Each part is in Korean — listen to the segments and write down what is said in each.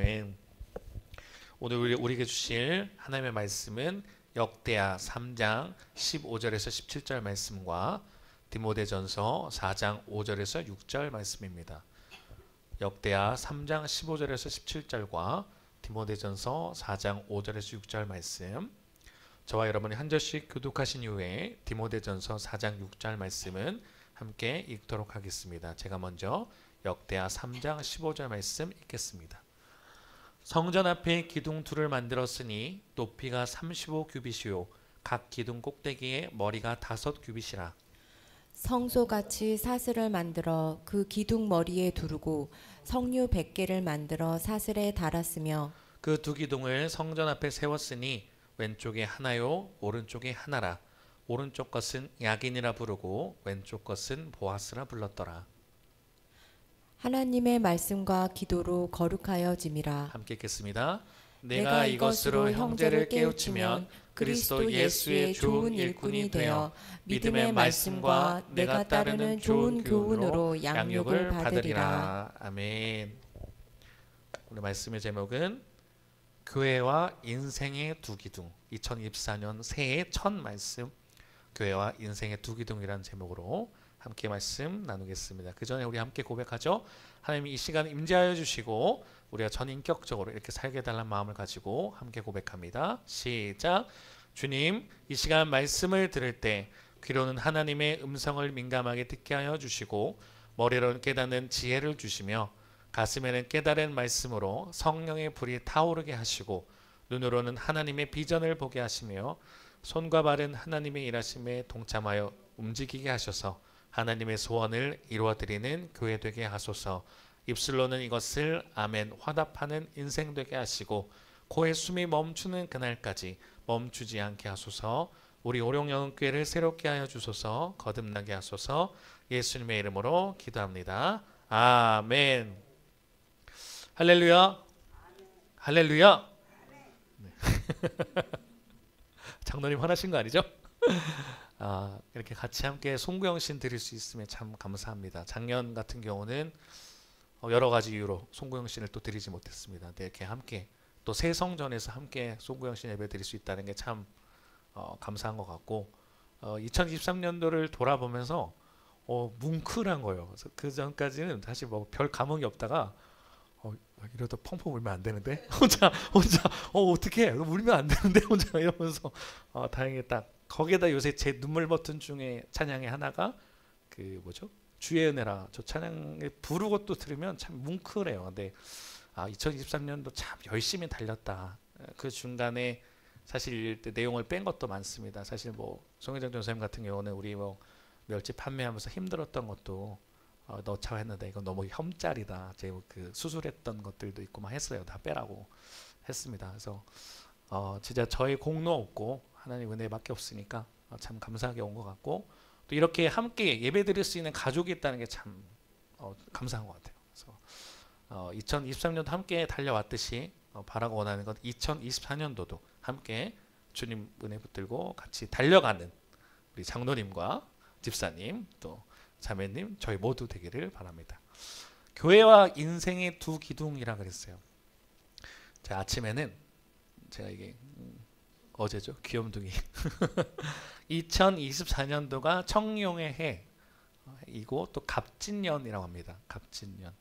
아멘. 오늘 우리에게 주실 하나님의 말씀은 역대하 3장 15절에서 17절 말씀과 디모데전서 4장 5절에서 6절 말씀입니다. 역대하 3장 15절에서 17절과 디모데전서 4장 5절에서 6절 말씀, 저와 여러분이 한 절씩 교독하신 이후에 디모데전서 4장 6절 말씀은 함께 읽도록 하겠습니다. 제가 먼저 역대하 3장 15절 말씀 읽겠습니다. 성전 앞에 기둥 둘을 만들었으니 높이가 35규빗이요 각 기둥 꼭대기에 머리가 5규빗이라. 성소같이 사슬을 만들어 그 기둥 머리에 두르고 성류 100개를 만들어 사슬에 달았으며 그 두 기둥을 성전 앞에 세웠으니 왼쪽에 하나요 오른쪽에 하나라. 오른쪽 것은 야긴이라 부르고 왼쪽 것은 보아스라 불렀더라. 하나님의 말씀과 기도로 거룩하여짐이라. 함께 읽겠습니다. 내가 이것으로 형제를 깨우치면 그리스도 예수의 좋은 일꾼이 되어 믿음의 말씀과 내가 따르는 좋은 교훈으로 양육을 받으리라. 아멘. 오늘 말씀의 제목은 교회와 인생의 두 기둥, 2024년 새해 첫 말씀, 교회와 인생의 두 기둥이라는 제목으로 함께 말씀 나누겠습니다. 그 전에 우리 함께 고백하죠. 하나님이 이 시간 임재하여 주시고 우리가 전인격적으로 이렇게 살게 달라는 마음을 가지고 함께 고백합니다. 시작. 주님, 이 시간 말씀을 들을 때 귀로는 하나님의 음성을 민감하게 듣게 하여 주시고 머리로는 깨닫는 지혜를 주시며 가슴에는 깨달은 말씀으로 성령의 불이 타오르게 하시고 눈으로는 하나님의 비전을 보게 하시며 손과 발은 하나님의 일하심에 동참하여 움직이게 하셔서 하나님의 소원을 이루어드리는 교회 되게 하소서. 입술로는 이것을 아멘 화답하는 인생 되게 하시고 코에 숨이 멈추는 그날까지 멈추지 않게 하소서. 우리 오룡영흥교회를 새롭게 하여 주소서. 거듭나게 하소서. 예수님의 이름으로 기도합니다. 아멘. 할렐루야. 할렐루야. 네. 장로님 화나신 거 아니죠? 이렇게 같이 함께 송구영신 드릴 수 있으면 참 감사합니다. 작년 같은 경우는 여러 가지 이유로 송구영신을 또 드리지 못했습니다. 근데 이렇게 함께 또 새 성전에서 함께 송구영신 예배 드릴 수 있다는 게 참 감사한 것 같고 2023년도를 돌아보면서 뭉클한 거예요. 그 전까지는 사실 뭐 별 감흥이 없다가 이러다 펑펑 울면 안 되는데 혼자 어떻게 울면 안 되는데 혼자 이러면서 다행히 딱 거기에다 요새 제 눈물 버튼 중에 찬양의 하나가 그 뭐죠? 주의 은혜라. 저 찬양을 부르고 또 들으면 참 뭉클해요. 근데 2023년도 참 열심히 달렸다. 그 중간에 사실 내용을 뺀 것도 많습니다. 사실 뭐 송혜정 전사님 같은 경우는 우리 뭐 멸치 판매하면서 힘들었던 것도 넣자고 했는데 이건 너무 혐짤이다. 제 그 수술했던 것들도 있고 막 했어요. 다 빼라고 했습니다. 그래서 진짜 저의 공로 없고 하나님 은혜밖에 없으니까 참 감사하게 온 것 같고 또 이렇게 함께 예배드릴 수 있는 가족이 있다는 게 참 감사한 것 같아요. 그래서 2023년도 함께 달려왔듯이 바라고 원하는 것 2024년도도 함께 주님 은혜 붙들고 같이 달려가는 우리 장로님과 집사님 또 자매님 저희 모두 되기를 바랍니다. 교회와 인생의 두 기둥이라 그랬어요. 제가 아침에는 제가 이게 어제죠. 귀염둥이 2024년도가 청룡의 해이고 또 갑진년이라고 합니다. 갑진년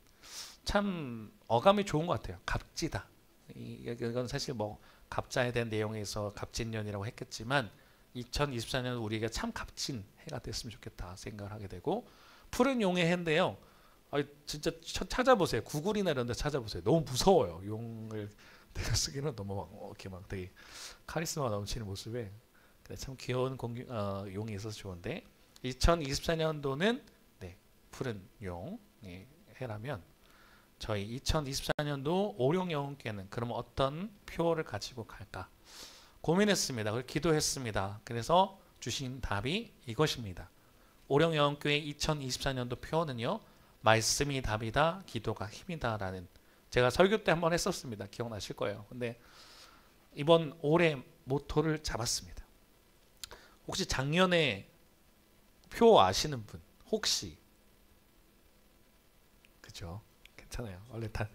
참 어감이 좋은 것 같아요. 갑지다. 이건 사실 뭐 갑자에 대한 내용에서 갑진년이라고 했겠지만 2024년 우리가 참 값진 해가 됐으면 좋겠다 생각을 하게 되고 푸른 용의 해인데요. 진짜 찾아보세요. 구글이나 이런 데 찾아보세요. 너무 무서워요. 용을 내가 쓰기는 너무 막 이렇게 막 되게 카리스마 넘치는 모습에 참 귀여운 용이 있어서 좋은데 2024년도는 푸른 용의 해라면 저희 2024년도 오룡영흥교회는 그럼 어떤 표를 가지고 갈까 고민했습니다. 그걸 기도했습니다. 그래서 주신 답이 이것입니다. 오룡영흥교회 2024년도 표는요. 말씀이 답이다. 기도가 힘이다. 라는 제가 설교 때 한번 했었습니다. 기억나실 거예요. 근데 이번 올해 모토를 잡았습니다. 혹시 작년에 표 아시는 분? 혹시? 그죠? 괜찮아요. 원래 다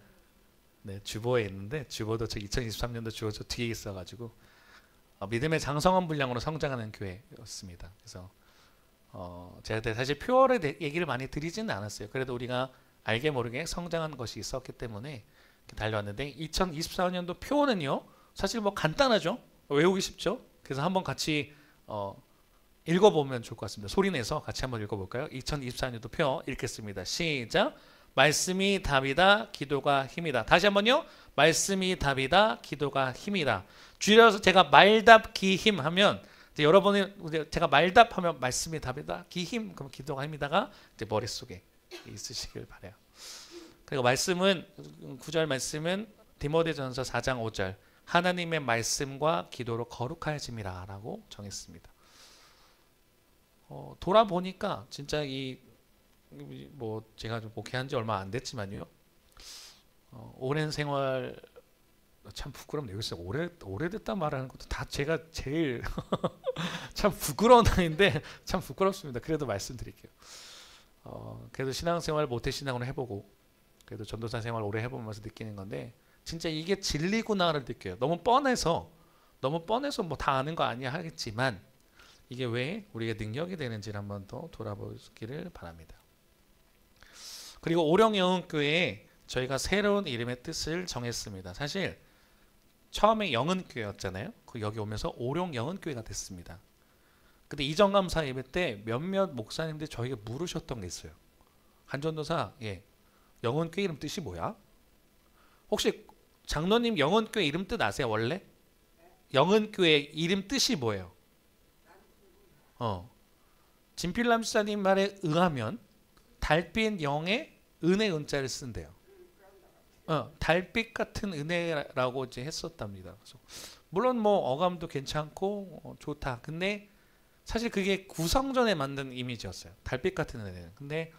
네, 주보에 있는데 주보도 저 2023년도 주보 저 뒤에 있어가지고 믿음의 장성한 분량으로 성장하는 교회였습니다. 그래서 제가 사실 표어를 얘기를 많이 드리지는 않았어요. 그래도 우리가 알게 모르게 성장한 것이 있었기 때문에 달려왔는데 2024년도 표어는요 사실 뭐 간단하죠. 외우기 쉽죠. 그래서 한번 같이 읽어보면 좋을 것 같습니다. 소리내서 같이 한번 읽어볼까요? 2024년도 표 읽겠습니다. 시작. 말씀이 답이다. 기도가 힘이다. 다시 한번요. 말씀이 답이다. 기도가 힘이다. 줄여서 제가 말답 기힘 하면 이제 여러분이 제가 말답하면 말씀이 답이다. 기힘 그럼 기도가 힘이다가 이제 머릿속에 있으시길 바래요. 그리고 말씀은 9절 말씀은 디모데전서 4장 5절 하나님의 말씀과 기도로 거룩하여짐이라 라고 정했습니다. 돌아보니까 진짜 뭐 제가 좀 목회한 지 얼마 안 됐지만요. 오랜 생활 참 부끄럽네요. 글쎄 오래됐다 말하는 것도 다 제가 제일 참 부끄러운 나이인데 참 부끄럽습니다. 그래도 말씀드릴게요. 그래도 신앙생활 모태신앙으로 해보고 그래도 전도사 생활 오래 해보면서 느끼는 건데 진짜 이게 진리구나를 느껴요. 너무 뻔해서 뭐 다 아는 거 아니야 하겠지만 이게 왜 우리의 능력이 되는지를 한번 더 돌아보기를 바랍니다. 그리고 오령영흥교회에 저희가 새로운 이름의 뜻을 정했습니다. 사실 처음에 영흥교회였잖아요. 여기 오면서 오령영흥교회가 됐습니다. 근데 이정감사 예배 때 몇몇 목사님들이 저에게 물으셨던 게 있어요. 한전도사, 영흥교회 이름 뜻이 뭐야? 혹시 장로님 영흥교회 이름 뜻 아세요? 원래? 영흥교회 이름 뜻이 뭐예요? 진필남 지사님 말에 의하면 달빛 영에 은혜 은자를 쓴대요. 달빛 같은 은혜라고 이제 했었답니다. 그래서 물론 뭐 어감도 괜찮고 좋다. 근데 사실 그게 구성전에 만든 이미지였어요. 달빛 같은 은혜는. 근데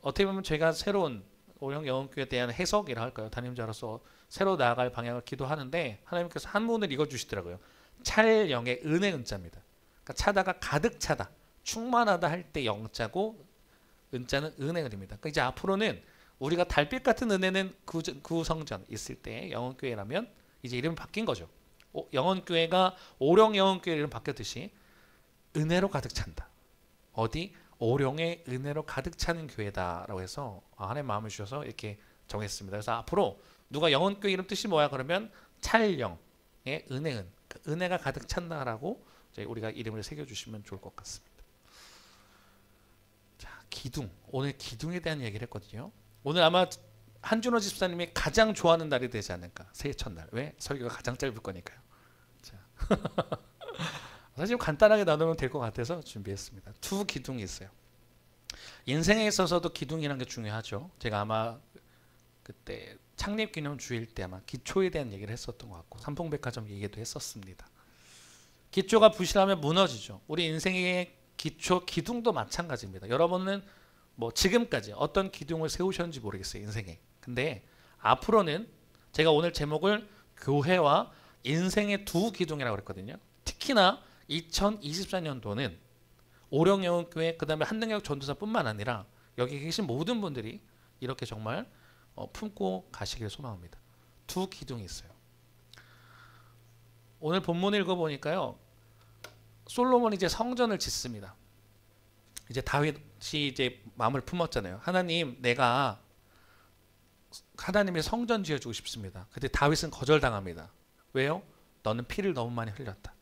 어떻게 보면 제가 새로운 오령영흥교회에 대한 해석이라 할까요? 담임자로서 새로 나아갈 방향을 기도하는데 하나님께서 한문을 읽어주시더라고요. 찰영의 은혜 은자입니다. 그러니까 차다가 가득 차다, 충만하다 할 때 영자고 은자는 은혜입니다. 그러니까 이제 앞으로는 우리가 달빛 같은 은혜는 구성전 있을 때 영흥교회라면 이제 이름이 바뀐 거죠. 영흥교회가 오령영흥교회 이름 바뀌었듯이 은혜로 가득 찬다. 어디? 오령의 은혜로 가득 차는 교회다라고 해서 하나님 마음을 주셔서 이렇게 정했습니다. 그래서 앞으로 누가 영흥교회 이름 뜻이 뭐야 그러면 찰영의 은혜은 은혜가 가득 찬다라고 우리가 이름을 새겨주시면 좋을 것 같습니다. 자, 기둥. 오늘 기둥에 대한 얘기를 했거든요. 오늘 아마 한준호 집사님이 가장 좋아하는 날이 되지 않을까. 새해 첫날. 왜? 설교가 가장 짧을 거니까요. 자. 사실 간단하게 나누면 될 것 같아서 준비했습니다. 두 기둥이 있어요. 인생에 있어서도 기둥이라는 게 중요하죠. 제가 아마 그때 창립기념주일 때 아마 기초에 대한 얘기를 했었던 것 같고 삼풍백화점 얘기도 했었습니다. 기초가 부실하면 무너지죠. 우리 인생의 기초, 기둥도 마찬가지입니다. 여러분은 뭐 지금까지 어떤 기둥을 세우셨는지 모르겠어요. 인생에. 근데 앞으로는 제가 오늘 제목을 교회와 인생의 두 기둥이라고 그랬거든요. 특히나 2024년도는 오령영흥교회 그다음에 한능력 전도사뿐만 아니라 여기 계신 모든 분들이 이렇게 정말 품고 가시길 소망합니다. 두 기둥이 있어요. 오늘 본문 읽어보니까요. 솔로몬이 이제 성전을 짓습니다. 이제 다윗이 이제 마음을 품었잖아요. 하나님, 내가 하나님의 성전 지어주고 싶습니다. 근데 다윗은 거절당합니다. 왜요? 너는 피를 너무 많이 흘렸다.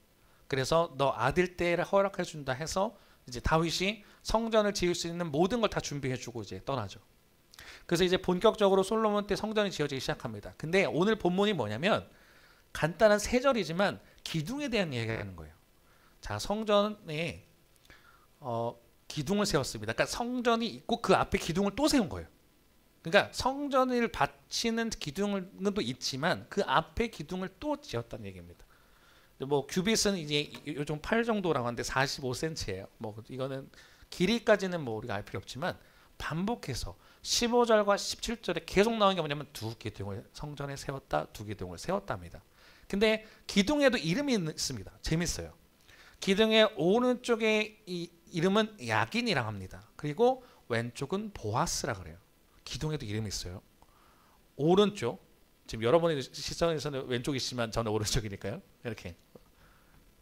그래서 너 아들 때를 허락해 준다 해서 이제 다윗이 성전을 지을 수 있는 모든 걸 다 준비해주고 이제 떠나죠. 그래서 이제 본격적으로 솔로몬 때 성전이 지어지기 시작합니다. 근데 오늘 본문이 뭐냐면 간단한 세 절이지만 기둥에 대한 얘기를 하는 거예요. 자, 성전에 기둥을 세웠습니다. 그러니까 성전이 있고 그 앞에 기둥을 또 세운 거예요. 그러니까 성전을 바치는 기둥은 또 있지만 그 앞에 기둥을 또 지었다는 얘기입니다. 뭐 규빗은 이제 요즘 8 정도라고 하는데 45cm예요. 뭐 이거는 길이까지는 뭐 우리가 알 필요 없지만 반복해서 15절과 17절에 계속 나오는 게 뭐냐면 두 기둥을 성전에 세웠다, 두 기둥을 세웠답니다. 근데 기둥에도 이름이 있습니다. 재밌어요. 기둥의 오른쪽에 이 이름은 야긴이라고 합니다. 그리고 왼쪽은 보아스라 그래요. 기둥에도 이름이 있어요. 오른쪽, 지금 여러분의 시선에서는 왼쪽이지만 저는 오른쪽이니까요. 이렇게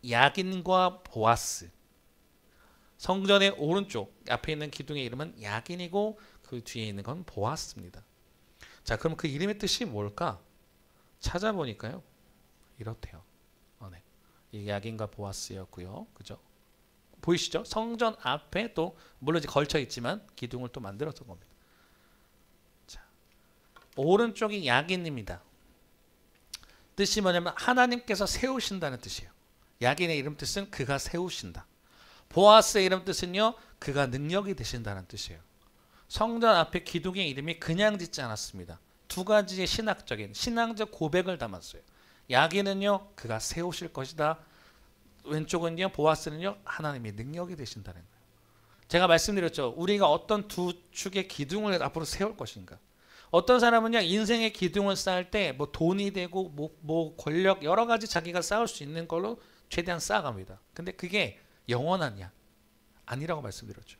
야긴과 보아스. 성전의 오른쪽 앞에 있는 기둥의 이름은 야긴이고 그 뒤에 있는 건 보아스입니다. 자, 그럼 그 이름의 뜻이 뭘까? 찾아보니까요. 이렇대요. 네. 이 야긴과 보아스였고요. 그죠? 보이시죠? 성전 앞에 또 물론 이제 걸쳐 있지만 기둥을 또 만들었던 겁니다. 자, 오른쪽이 야긴입니다. 뜻이 뭐냐면 하나님께서 세우신다는 뜻이에요. 야긴의 이름 뜻은 그가 세우신다. 보아스의 이름 뜻은요, 그가 능력이 되신다는 뜻이에요. 성전 앞에 기둥의 이름이 그냥 짓지 않았습니다. 두 가지의 신앙적 고백을 담았어요. 야긴은요, 그가 세우실 것이다. 왼쪽은요, 보아스는요, 하나님의 능력이 되신다는 거예요. 제가 말씀드렸죠. 우리가 어떤 두 축의 기둥을 앞으로 세울 것인가. 어떤 사람은요, 인생의 기둥을 쌓을 때 뭐 돈이 되고 뭐 권력 여러 가지 자기가 쌓을 수 있는 걸로 최대한 쌓아갑니다. 근데 그게 영원하냐? 아니라고 말씀드렸죠.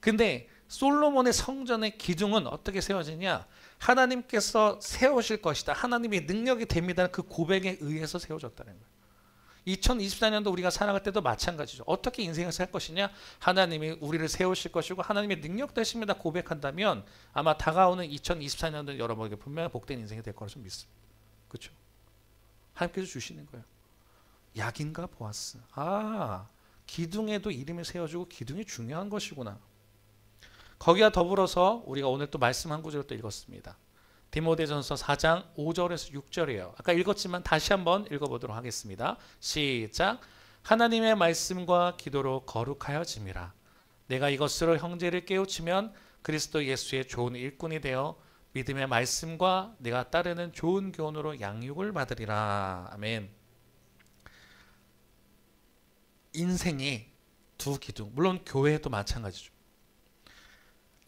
근데 솔로몬의 성전의 기둥은 어떻게 세워지냐? 하나님께서 세우실 것이다. 하나님의 능력이 됩니다. 그 고백에 의해서 세워졌다는 거예요. 2024년도 우리가 살아갈 때도 마찬가지죠. 어떻게 인생을 살 것이냐? 하나님이 우리를 세우실 것이고 하나님의 능력 되십니다. 고백한다면 아마 다가오는 2024년도 여러분에게 분명히 복된 인생이 될 거라 좀 믿습니다. 그렇죠? 하나님께서 주시는 거예요. 야긴과 보아스. 기둥에도 이름을 세워주고 기둥이 중요한 것이구나. 거기와 더불어서 우리가 오늘 또 말씀 한 구절을 또 읽었습니다. 디모데전서 4장 5절에서 6절이에요. 아까 읽었지만 다시 한번 읽어보도록 하겠습니다. 시작. 하나님의 말씀과 기도로 거룩하여짐이라. 내가 이것으로 형제를 깨우치면 그리스도 예수의 좋은 일꾼이 되어 믿음의 말씀과 내가 따르는 좋은 교훈으로 양육을 받으리라. 아멘. 인생의 두 기둥, 물론 교회도 마찬가지죠.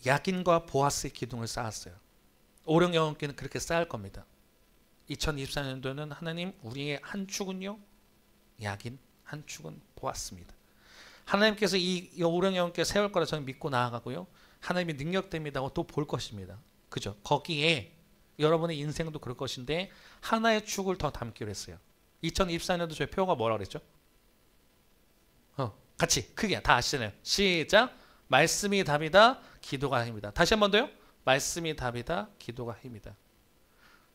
야긴과 보아스의 기둥을 쌓았어요. 오령 영혼께는 그렇게 쌓을 겁니다. 2024년도는 하나님 우리의 한 축은요, 야긴, 한 축은 보았습니다. 하나님께서 이 오령 영혼께 세울 거라 저는 믿고 나아가고요. 하나님이 능력됩니다 하고 또 볼 것입니다. 그죠? 거기에 여러분의 인생도 그럴 것인데 하나의 축을 더 담기로 했어요. 2024년도 저희 표가 뭐라 그랬죠? 같이 크게 다 아시잖아요. 시작. 말씀이 답이다. 기도가 힘이다. 다시 한 번 더요. 말씀이 답이다. 기도가 힘이다.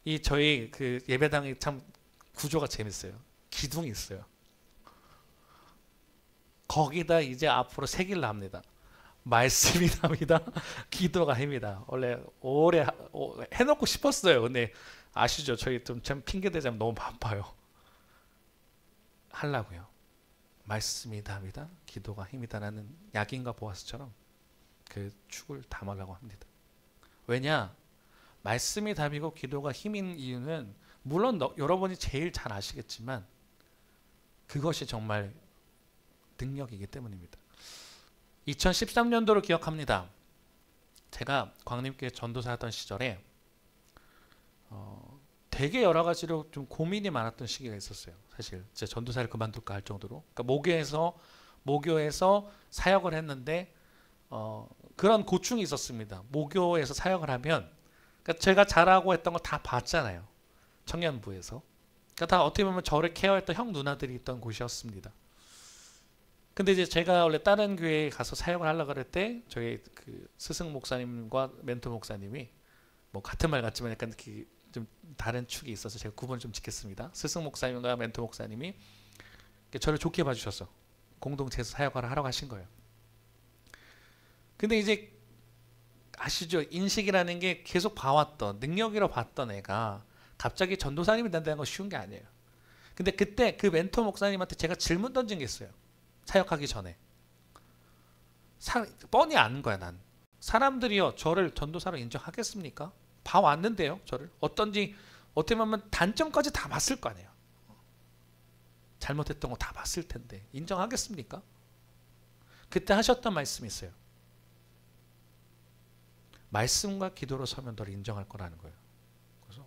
이 저희 그 예배당이 참 구조가 재밌어요. 기둥이 있어요. 거기다 이제 앞으로 새길라 합니다. 말씀이 답이다. 기도가 힘이다. 원래 오래 해놓고 싶었어요. 근데 아시죠? 저희 좀 핑계 대자면 너무 바빠요. 하려고요. 말씀이 답이다. 기도가 힘이다라는 야긴과 보아스처럼 그 축을 담으려고 합니다. 왜냐? 말씀이 답이고 기도가 힘인 이유는 물론 여러분이 제일 잘 아시겠지만 그것이 정말 능력이기 때문입니다. 2013년도를 기억합니다. 제가 광림교회 전도사였던 시절에 되게 여러 가지로 좀 고민이 많았던 시기가 있었어요. 사실 제 전도사를 그만둘까 할 정도로. 그러니까 모교에서 사역을 했는데 그런 고충이 있었습니다. 모교에서 사역을 하면 그러니까 제가 잘하고 했던 거 다 봤잖아요. 청년부에서. 그러니까 다 어떻게 보면 저를 케어했던 형 누나들이 있던 곳이었습니다. 근데 이제 제가 원래 다른 교회에 가서 사역을 하려고 그럴 때 저희 그 스승 목사님과 멘토 목사님이 뭐 같은 말 같지만 약간 좀 다른 축이 있어서 제가 구분을 좀 짓겠습니다. 스승 목사님과 멘토 목사님이 저를 좋게 봐주셔서 공동체에서 사역을 하러 가신 거예요. 근데 이제 아시죠? 인식이라는 게 계속 봐왔던 능력이라 봤던 애가 갑자기 전도사님이 된다는 건 쉬운 게 아니에요. 근데 그때 그 멘토 목사님한테 제가 질문 던진 게 있어요. 사역하기 전에. 뻔히 아는 거야 난. 사람들이요 저를 전도사로 인정하겠습니까? 봐왔는데요 저를. 어떤지 어떻게 보면 단점까지 다 봤을 거 아니에요. 잘못했던 거 다 봤을 텐데 인정하겠습니까? 그때 하셨던 말씀이 있어요. 말씀과 기도로 서면 너를 인정할 거라는 거예요. 그래서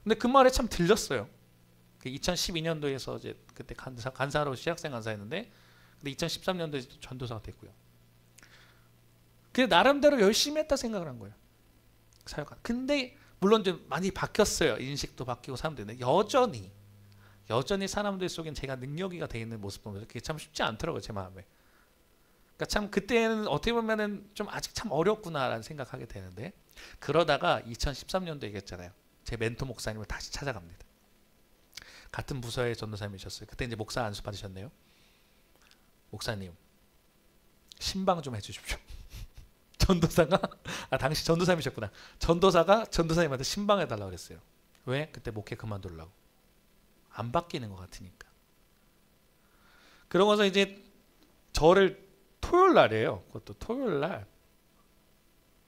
근데 그 말에 참 들렸어요. 2012년도에서 이제 그때 간사로 시학생 간사했는데 근데 2013년도에 전도사가 됐고요. 근데 나름대로 열심히 했다 생각을 한 거예요. 사역하는. 근데 물론 좀 많이 바뀌었어요. 인식도 바뀌고 사람들인데 여전히 사람들 속엔 제가 능력이가 돼 있는 모습 보면서 그게 참 쉽지 않더라고요. 제 마음에. 그러니까 참 그때는 어떻게 보면은 좀 아직 참 어렵구나라는 생각하게 되는데, 그러다가 2013년도 얘기했잖아요. 제 멘토 목사님을 다시 찾아갑니다. 같은 부서의 전도사님이셨어요. 그때 이제 목사 안수 받으셨네요. 목사님, 신방 좀 해주십시오. 전도사가 당시 전도사님이셨구나. 전도사가 전도사님한테 신방해달라고 그랬어요. 왜? 그때 목회 그만두려고. 안 바뀌는 것 같으니까. 그러고서 이제 저를 토요일 날이에요. 그것도 토요일 날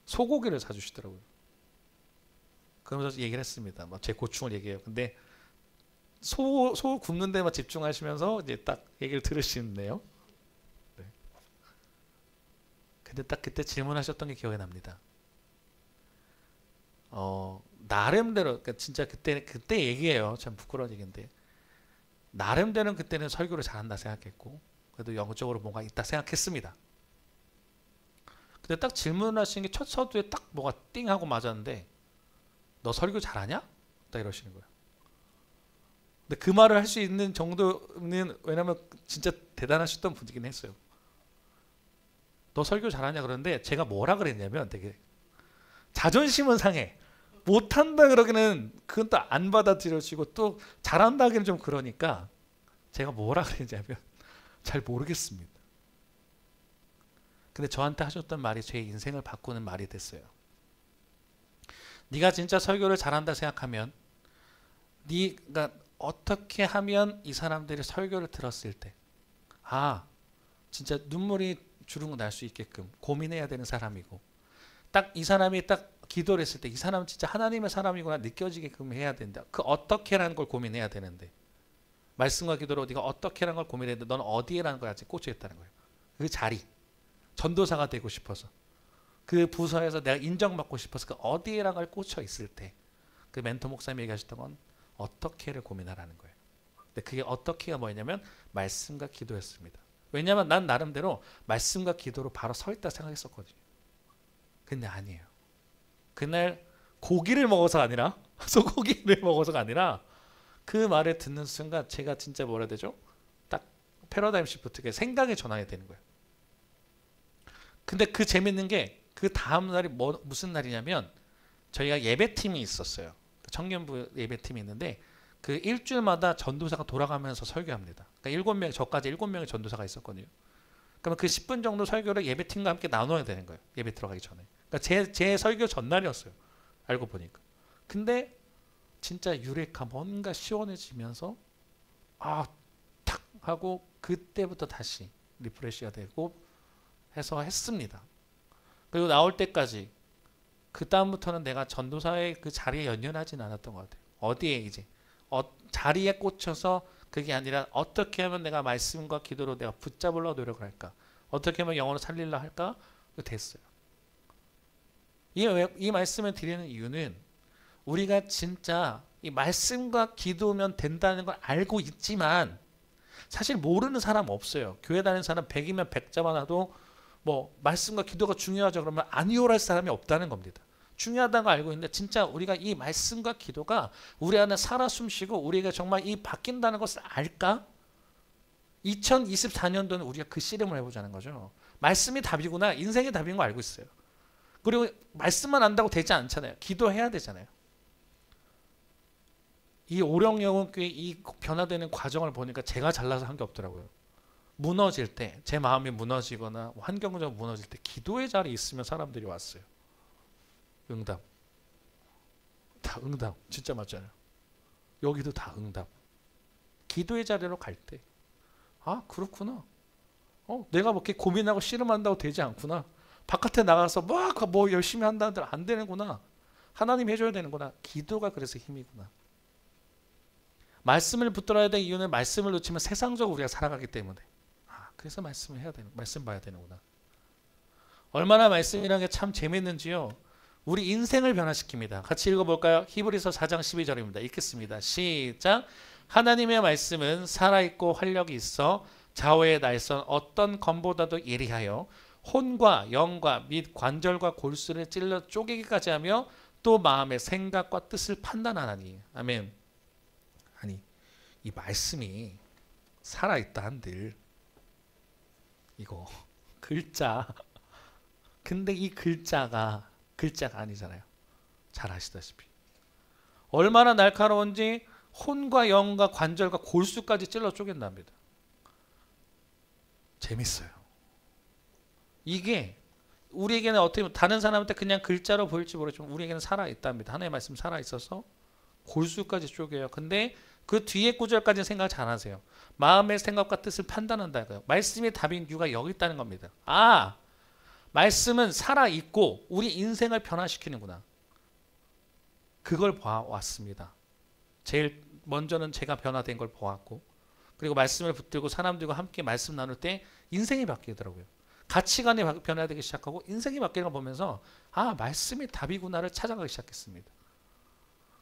소고기를 사주시더라고요. 그러면서 얘기를 했습니다. 제 고충을 얘기해요. 근데 소 굽는 데만 집중하시면서 이제 딱 얘기를 들으시는데요. 네. 근데 딱 그때 질문하셨던 게 기억이 납니다. 나름대로, 그러니까 진짜 그때 얘기해요. 참 부끄러운 얘기인데, 나름대로는 그때는 설교를 잘한다 생각했고, 그래도 영적으로 뭔가 있다 생각했습니다. 근데 딱 질문하시는 게 첫 서두에 딱 뭐가 띵 하고 맞았는데, 너 설교 잘하냐? 딱 이러시는 거예요. 근데 그 말을 할 수 있는 정도는, 왜냐면 진짜 대단하셨던 분이긴 했어요. 너 설교 잘하냐 그러는데 제가 뭐라 그랬냐면, 되게 자존심은 상해. 못한다 그러기는 그건 또 안 받아들여지고, 또 잘한다 하기는 좀 그러니까 제가 뭐라 그랬냐면 잘 모르겠습니다. 근데 저한테 하셨던 말이 제 인생을 바꾸는 말이 됐어요. 네가 진짜 설교를 잘한다 생각하면, 네가 어떻게 하면 이 사람들이 설교를 들었을 때 진짜 눈물이 주르륵 날 수 있게끔 고민해야 되는 사람이고, 딱 이 사람이 딱 기도를 했을 때 이 사람은 진짜 하나님의 사람이구나 느껴지게끔 해야 된다. 그 어떻게라는 걸 고민해야 되는데, 말씀과 기도로 네가 어떻게라는 걸 고민해야 되는데 너는 어디에라는 걸 아직 꽂혀 있다는 거예요. 그 자리, 전도사가 되고 싶어서, 그 부서에서 내가 인정받고 싶어서 그 어디에라는 걸 꽂혀 있을 때, 그 멘토 목사님이 얘기하셨던 건 어떻게를 고민하라는 거예요. 근데 그게 어떻게가 뭐냐면 말씀과 기도였습니다. 왜냐하면 난 나름대로 말씀과 기도로 바로 서 있다 생각했었거든요. 근데 아니에요. 그날 고기를 먹어서가 아니라, 소고기를 먹어서가 아니라, 그 말을 듣는 순간 제가 진짜 뭐라 해야 되죠? 딱 패러다임 시프트가 생각의 전환이 되는 거예요. 근데 그 재밌는 게, 그 다음 날이 무슨 날이냐면, 저희가 예배팀이 있었어요. 청년부 예배팀이 있는데, 그 일주일마다 전도사가 돌아가면서 설교합니다. 그러니까 7명, 저까지 7명의 전도사가 있었거든요. 그러면 그 10분 정도 설교를 예배팀과 함께 나눠야 되는 거예요. 예배 들어가기 전에. 그러니까 제 설교 전날이었어요. 알고 보니까. 근데 진짜 유레카 뭔가 시원해지면서 탁 하고 그때부터 다시 리프레시가 되고 해서 했습니다. 그리고 나올 때까지 그 다음부터는 내가 전도사의 그 자리에 연연하진 않았던 것 같아요. 어디에 이제 자리에 꽂혀서, 그게 아니라 어떻게 하면 내가 말씀과 기도로 내가 붙잡으려고 노력을 할까, 어떻게 하면 영혼을 살리려 할까, 됐어요. 이 말씀을 드리는 이유는, 우리가 진짜 이 말씀과 기도면 된다는 걸 알고 있지만 사실 모르는 사람 없어요. 교회 다니는 사람 100이면 100 잡아놔도 뭐 말씀과 기도가 중요하죠 그러면 아니오랄 사람이 없다는 겁니다. 중요하다는 걸 알고 있는데, 진짜 우리가 이 말씀과 기도가 우리 안에 살아 숨쉬고 우리가 정말 이 바뀐다는 것을 알까? 2024년도는 우리가 그 씨름을 해보자는 거죠. 말씀이 답이구나, 인생의 답인 거 알고 있어요. 그리고 말씀만 안다고 되지 않잖아요. 기도해야 되잖아요. 이 오령영혼교회 이 변화되는 과정을 보니까 제가 잘나서 한 게 없더라고요. 무너질 때, 제 마음이 무너지거나 환경적으로 무너질 때 기도의 자리에 있으면 사람들이 왔어요. 응답. 다 응답. 진짜 맞잖아요. 여기도 다 응답. 기도의 자리로 갈 때, 그렇구나. 내가 뭐 이렇게 고민하고 씨름한다고 되지 않구나. 바깥에 나가서 막 뭐 열심히 한다는데 안 되는구나. 하나님 해줘야 되는구나. 기도가 그래서 힘이구나. 말씀을 붙들어야 될 이유는, 말씀을 놓치면 세상적으로 우리가 살아가기 때문에. 그래서 말씀을 해야 되는, 말씀 봐야 되는구나. 얼마나 말씀이라는 게 참 재밌는지요. 우리 인생을 변화시킵니다. 같이 읽어볼까요? 히브리서 4장 12절입니다. 읽겠습니다. 시작. 하나님의 말씀은 살아있고 활력이 있어 좌우의 날선 어떤 검보다도 예리하여 혼과 영과 및 관절과 골수를 찔러 쪼개기까지 하며 또 마음의 생각과 뜻을 판단하나니. 아멘. 아니, 이 말씀이 살아있다 한들 이거 글자, 근데 이 글자가 아니잖아요. 잘 아시다시피 얼마나 날카로운지 혼과 영과 관절과 골수까지 찔러 쪼갠답니다. 재밌어요. 이게 우리에게는 어떻게 보면 다른 사람한테 그냥 글자로 보일지 모르지만 우리에게는 살아있답니다. 하나님의 말씀 살아있어서 골수까지 쪼개요. 근데 그 뒤에 구절까지는 생각 잘 하세요. 마음의 생각과 뜻을 판단한다고요. 말씀이 답인 이유가 여기 있다는 겁니다. 아, 말씀은 살아있고 우리 인생을 변화시키는구나. 그걸 봐왔습니다. 제일 먼저는 제가 변화된 걸 보았고, 그리고 말씀을 붙들고 사람들과 함께 말씀 나눌 때 인생이 바뀌더라고요. 가치관이 변화되기 시작하고 인생이 바뀌는 걸 보면서 아, 말씀이 답이구나를 찾아가기 시작했습니다.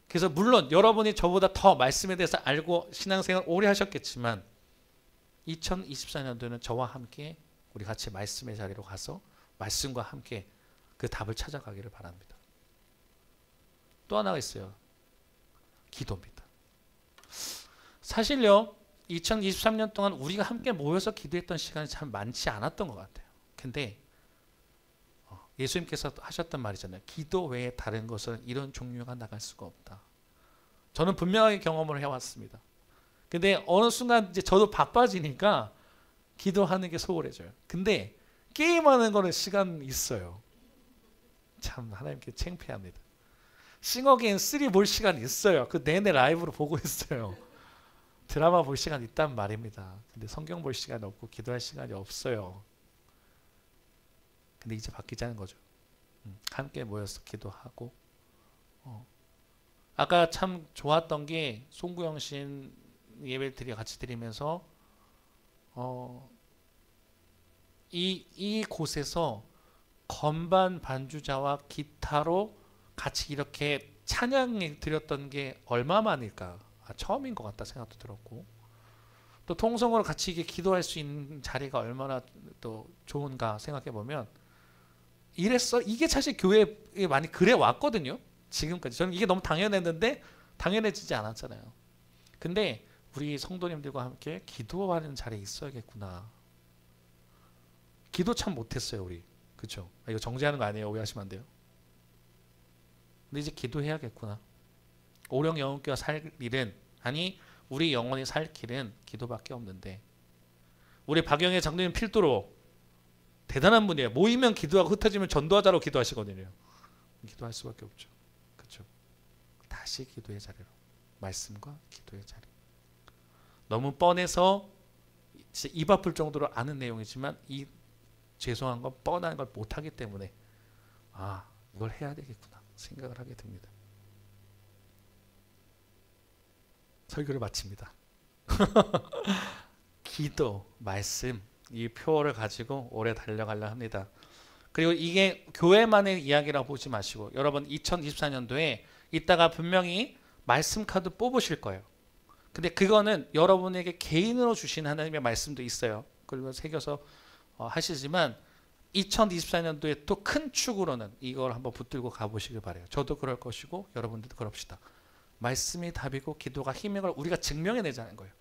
그래서 물론 여러분이 저보다 더 말씀에 대해서 알고 신앙생활 오래 하셨겠지만 2024년도에는 저와 함께 우리 같이 말씀의 자리로 가서 말씀과 함께 그 답을 찾아가기를 바랍니다. 또 하나가 있어요. 기도입니다. 사실요, 2023년 동안 우리가 함께 모여서 기도했던 시간이 참 많지 않았던 것 같아요. 근데 예수님께서 하셨던 말이잖아요. 기도 외에 다른 것은 이런 종류가 나갈 수가 없다. 저는 분명하게 경험을 해왔습니다. 근데 어느 순간 이제 저도 바빠지니까 기도하는 게 소홀해져요. 근데 게임하는 거는 시간 있어요. 참 하나님께 창피합니다. 싱어게인 3 볼 시간 있어요. 그 내내 라이브로 보고 있어요. 드라마 볼 시간 있단 말입니다. 근데 성경 볼 시간이 없고 기도할 시간이 없어요. 근데 이제 바뀌자는 거죠. 함께 모여서 기도하고 아까 참 좋았던 게 송구영 신 예배를 같이 드리면서 이 곳에서 건반 반주자와 기타로 같이 이렇게 찬양을 드렸던 게 얼마만일까? 처음인 것 같다 생각도 들었고, 또 통성으로 같이 이게 기도할 수 있는 자리가 얼마나 또 좋은가 생각해 보면 이랬어. 이게 사실 교회에 많이 그래 왔거든요. 지금까지 저는 이게 너무 당연했는데 당연해지지 않았잖아요. 근데 우리 성도님들과 함께 기도하는 자리에 있어야겠구나. 기도 참 못했어요 우리. 그렇죠? 이거 정죄하는 거 아니에요. 오해하시면 안 돼요. 근데 이제 기도해야겠구나. 오령 영혼교와 살 일은, 아니 우리 영혼이 살 길은 기도밖에 없는데, 우리 박영애 장로님 필두로 대단한 분이에요. 모이면 기도하고 흩어지면 전도하자로 기도하시거든요. 기도할 수밖에 없죠. 그렇죠? 다시 기도의 자리로, 말씀과 기도의 자리. 너무 뻔해서 진짜 입 아플 정도로 아는 내용이지만 이 죄송한 건 뻔한 걸 못하기 때문에 아, 이걸 해야 되겠구나 생각을 하게 됩니다. 설교를 마칩니다. 기도, 말씀, 이 표어를 가지고 오래 달려가려 합니다. 그리고 이게 교회만의 이야기라고 보지 마시고 여러분 2024년도에 이따가 분명히 말씀 카드 뽑으실 거예요. 근데 그거는 여러분에게 개인으로 주신 하나님의 말씀도 있어요. 그리고 새겨서 하시지만 2024년도에 또 큰 축으로는 이걸 한번 붙들고 가보시길 바래요. 저도 그럴 것이고 여러분들도 그럽시다. 말씀이 답이고 기도가 힘인 걸 우리가 증명해내자는 거예요.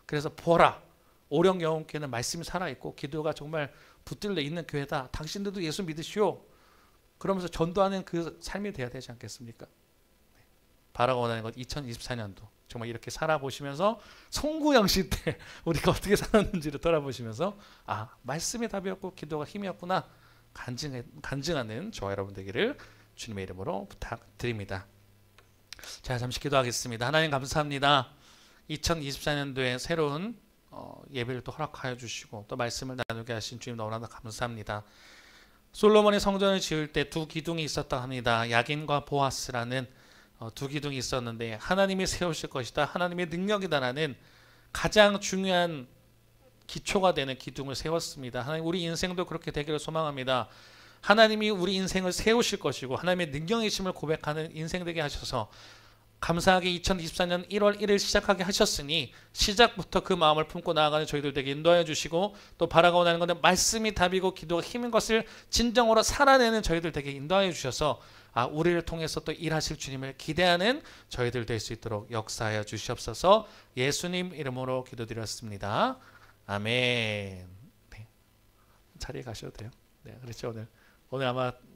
그래서 보라, 오령 영혼교회는 말씀이 살아있고 기도가 정말 붙들려 있는 교회다. 당신들도 예수 믿으시오. 그러면서 전도하는 그 삶이 돼야 되지 않겠습니까? 바라고 원하는 것 2024년도 정말 이렇게 살아보시면서 송구영시 때 우리가 어떻게 살았는지를 돌아보시면서 아, 말씀이 답이었고 기도가 힘이었구나 간증하는 저와 여러분 되기를 주님의 이름으로 부탁드립니다. 자, 잠시 기도하겠습니다. 하나님 감사합니다. 2024년도에 새로운 예배를 또 허락하여 주시고 또 말씀을 나누게 하신 주님 너무나 감사합니다. 솔로몬이 성전을 지을 때 두 기둥이 있었다 합니다. 야긴과 보아스라는 두 기둥이 있었는데 하나님이 세우실 것이다, 하나님의 능력이다라는 가장 중요한 기초가 되는 기둥을 세웠습니다. 하나님, 우리 인생도 그렇게 되기를 소망합니다. 하나님이 우리 인생을 세우실 것이고 하나님의 능력이심을 고백하는 인생 되게 하셔서 감사하게 2024년 1월 1일 시작하게 하셨으니 시작부터 그 마음을 품고 나아가는 저희들 되게 인도하여 주시고 또 바라고 원하는 것은 말씀이 답이고 기도가 힘인 것을 진정으로 살아내는 저희들 되게 인도하여 주셔서 우리를 통해서 또 일하실 주님을 기대하는 저희들 될 수 있도록 역사하여 주시옵소서. 예수님 이름으로 기도드렸습니다. 아멘. 네. 자리에 가셔도 돼요. 네, 그렇죠. 오늘 아마